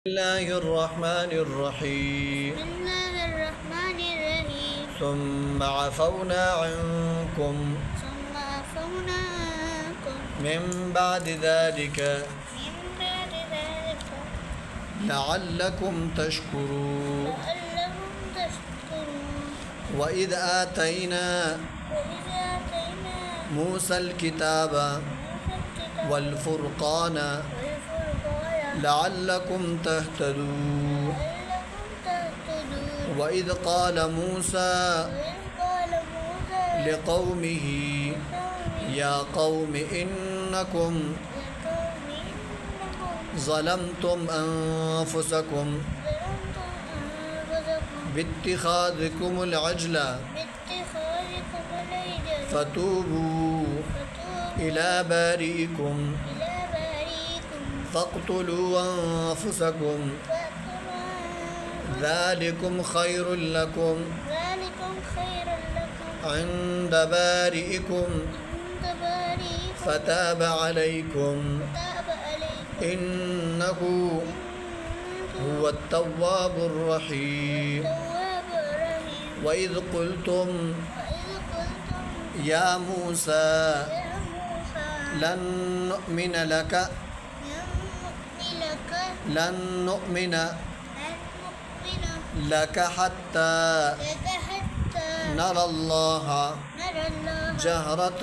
الله الرحمن الرحيم بسم الله الرحمن الرحيم ثم عفونا عنكم ثم عفونا عنكم من بعد ذلك من بعد ذلك لعلكم تشكرون لعلهم تشكرون وإذ آتينا وإذ آتينا موسى الكتاب موسى الكتاب والفرقان والفرقان لعلكم تهتدون لعلكم تهتدون وإذ قال موسى وإذ قال موسى لقومه لقومه يا قوم إنكم يا قوم إنكم ظلمتم أنفسكم ظلمتم أنفسكم باتخاذكم العجل باتخاذكم العجل فتوبوا فتوبوا إلى بارئكم إلى بارئكم فاقتلوا أنفسكم فاقتلوا ذلكم خير لكم ذلكم خير لكم عند بارئكم عند بارئكم فتاب عليكم فتاب عليكم إنه إنه هو التواب الرحيم التواب الرحيم وإذ قلتم وإذ قلتم يا موسى يا موسى لن نؤمن لك لن نؤمن لك حتى لك حتى نرى الله نرى الله جهرة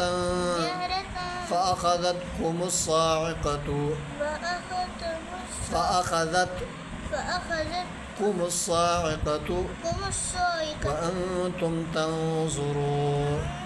جهرة فأخذتكم الصاعقة فأخذتكم الصاعقة الصاعقة وأنتم تنظرون